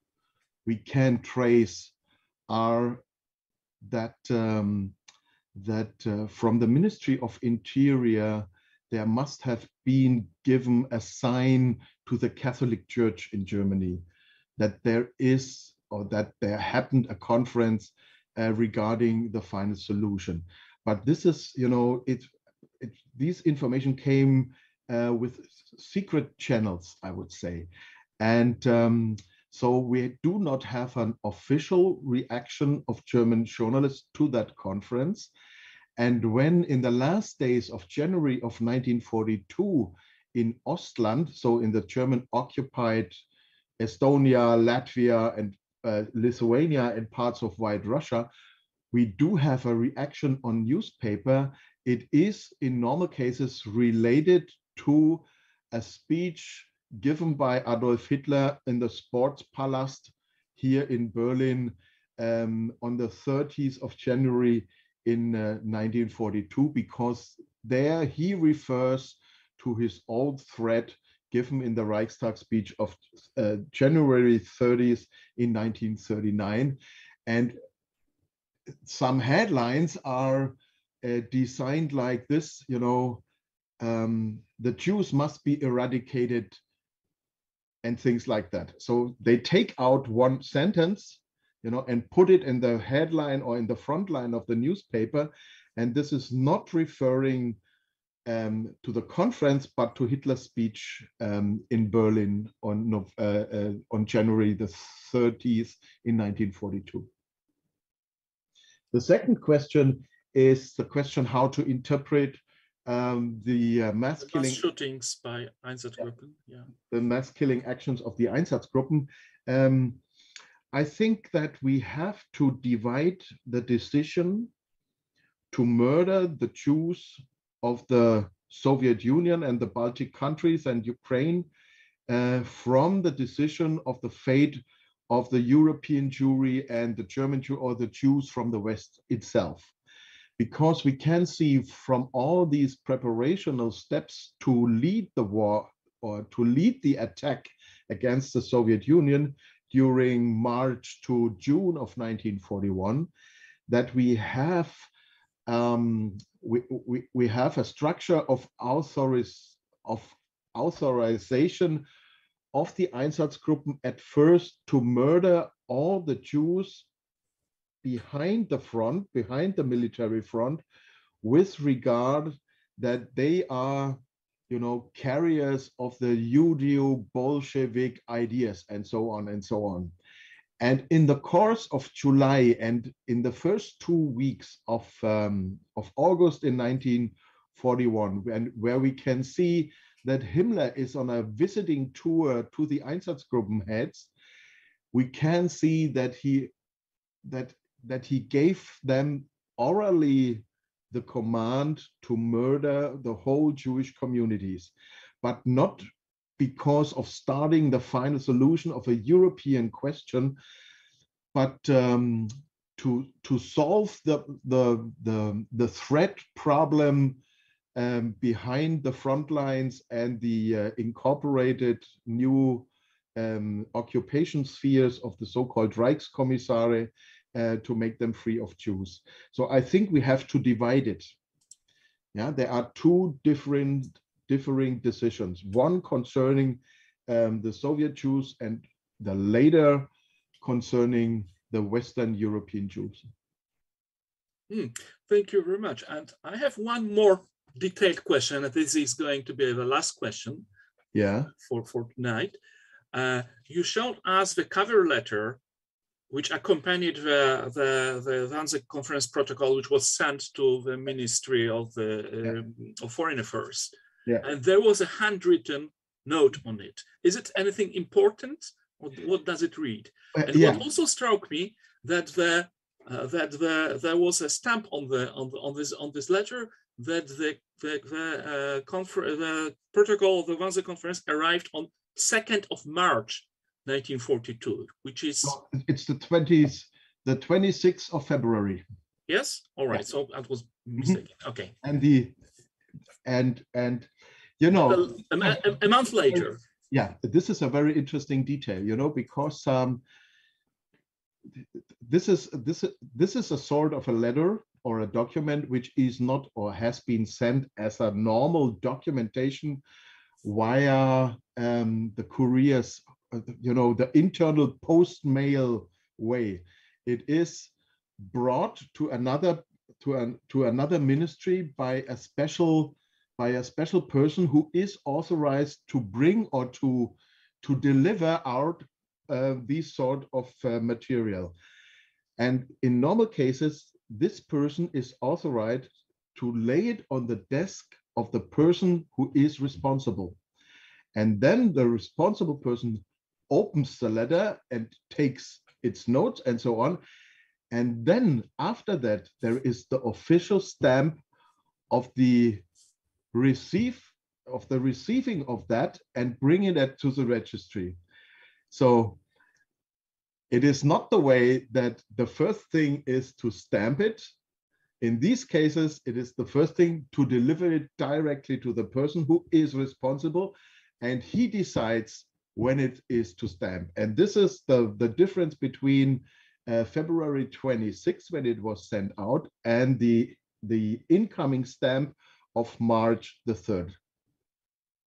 Speaker 2: we can trace are that from the Ministry of Interior there must have been given a sign to the Catholic Church in Germany that there is, or that there happened a conference regarding the final solution. But this is, you know, these information came with secret channels, I would say. And so we do not have an official reaction of German journalists to that conference. And when in the last days of January of 1942 in Ostland, so in the German occupied Estonia, Latvia, and Lithuania and parts of White Russia, we do have a reaction on newspaper. It is in normal cases related to a speech given by Adolf Hitler in the Sportspalast here in Berlin on the 30th of January in 1942, because there he refers to his old threat given in the Reichstag speech of January 30th in 1939. And some headlines are designed like this, you know, the Jews must be eradicated and things like that. So they take out one sentence, you know, and put it in the headline or in the front line of the newspaper. And this is not referring to the conference, but to Hitler's speech in Berlin on January the 30th in 1942. The second question is the question how to interpret the mass killing
Speaker 1: shootings by Einsatzgruppen. Yeah.
Speaker 2: The mass killing actions of the Einsatzgruppen. I think that we have to divide the decision to murder the Jews of the Soviet Union and the Baltic countries and Ukraine from the decision of the fate of the European Jewry and the German Jew or the Jews from the West itself. Because we can see from all these preparational steps to lead the war or to lead the attack against the Soviet Union during March to June of 1941, that we have we have a structure of authorization of the Einsatzgruppen at first to murder all the Jews behind the front, behind the military front, with regard that they are, carriers of the Judeo-Bolshevik ideas and so on and so on. And in the course of July and in the first 2 weeks of August in 1941, where we can see that Himmler is on a visiting tour to the Einsatzgruppen heads, we can see that he gave them orally the command to murder the whole Jewish communities, but not because of starting the final solution of a European question, but to solve the threat problem behind the front lines and the incorporated new occupation spheres of the so-called Reichskommissare, to make them free of Jews. So I think we have to divide it. Yeah, there are two differing decisions. One concerning the Soviet Jews, and the later concerning the Western European Jews.
Speaker 1: Thank you very much. And I have one more detailed question, and this is going to be the last question.
Speaker 2: Yeah.
Speaker 1: For tonight. You showed us the cover letter which accompanied the Wannsee Conference protocol, which was sent to the Ministry of Foreign Affairs.
Speaker 2: Yeah.
Speaker 1: And there was a handwritten note on it. Is it anything important, or what does it read? And what also struck me that there was a stamp on this letter that the protocol of the Wannsee Conference arrived on 2nd of March 1942, which is
Speaker 2: it's the 26th of February.
Speaker 1: Yes, all right. So that was mistaken. Okay.
Speaker 2: And a month later. Yeah, this is a very interesting detail, because this is a sort of a letter or a document which is not or has been sent as a normal documentation via the couriers, the internal post mail way. It is brought to another ministry by a special person who is authorized to bring or to deliver out these sort of material. And in normal cases, this person is authorized to lay it on the desk of the person who is responsible. And then the responsible person opens the letter and takes its notes and so on. And then after that, there is the official stamp of the receiving of that and bringing it to the registry. So it is not the way that the first thing is to stamp it. In these cases, it is the first thing to deliver it directly to the person who is responsible, and he decides when it is to stamp. And this is the difference between February 26, when it was sent out, and the incoming stamp of March the 3rd.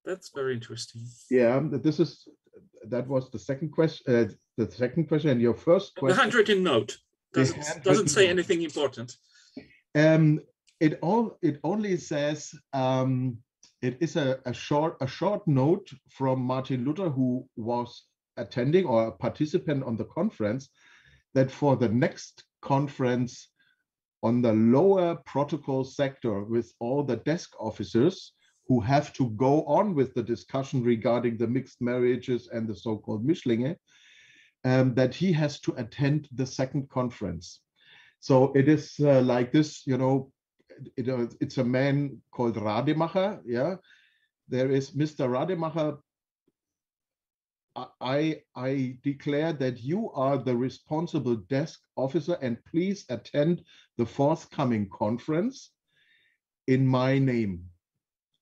Speaker 1: That's very interesting.
Speaker 2: Yeah, that was the second question. The second question, and your first question.
Speaker 1: The handwritten note doesn't say anything important.
Speaker 2: It only says it is a short note from Martin Luther, who was attending or a participant on the conference, that for the next conference on the lower protocol sector with all the desk officers who have to go on with the discussion regarding the mixed marriages and the so-called Mischlinge, that he has to attend the second conference. So it is like this, it's a man called Rademacher. Yeah, there is Mr. Rademacher. I declare that you are the responsible desk officer, and please attend the forthcoming conference in my name.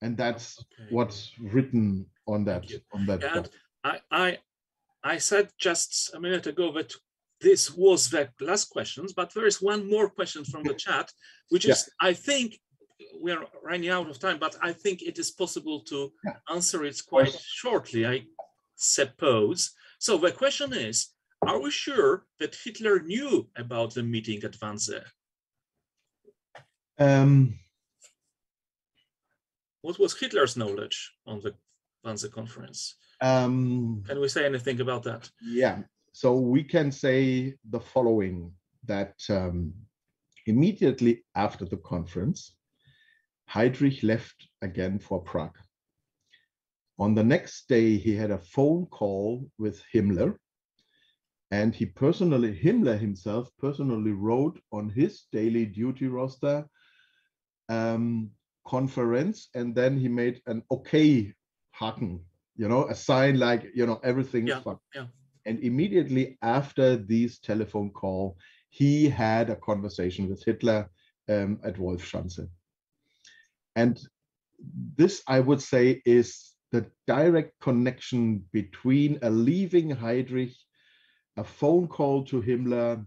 Speaker 2: And that's what's written on that.
Speaker 1: And I said just a minute ago that this was the last questions, but there is one more question from the chat, which is, I think we are running out of time, but I think it is possible to answer it quite shortly, I suppose. So the question is, are we sure that Hitler knew about the meeting at Wannsee? What was Hitler's knowledge on the Wannsee conference? Can we say anything about that?
Speaker 2: Yeah, so we can say the following, that immediately after the conference, Heydrich left again for Prague. On the next day, he had a phone call with Himmler, and Himmler himself personally wrote on his daily duty roster conference, and then he made an okay Haken, a sign like, everything is fine.
Speaker 1: Yeah.
Speaker 2: And immediately after this telephone call, he had a conversation with Hitler at Wolfschanze. And this, I would say, is the direct connection between a leaving Heydrich, a phone call to Himmler,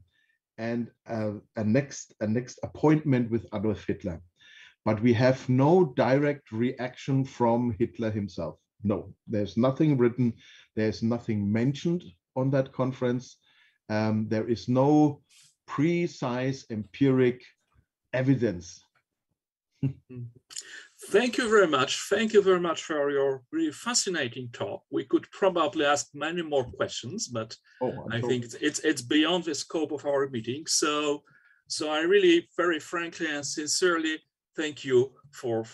Speaker 2: and a next appointment with Adolf Hitler. But we have no direct reaction from Hitler himself. No, there's nothing written. There's nothing mentioned on that conference. There is no precise empiric evidence.
Speaker 1: Thank you very much. Thank you very much for your really fascinating talk. We could probably ask many more questions, but I think it's beyond the scope of our meeting. So I really, very frankly and sincerely, thank you for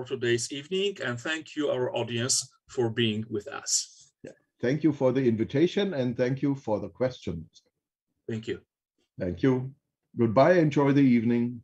Speaker 1: today's evening, and thank you, our audience, for being with us.
Speaker 2: Yeah. Thank you for the invitation, and thank you for the questions.
Speaker 1: Thank you.
Speaker 2: Thank you. Goodbye. Enjoy the evening.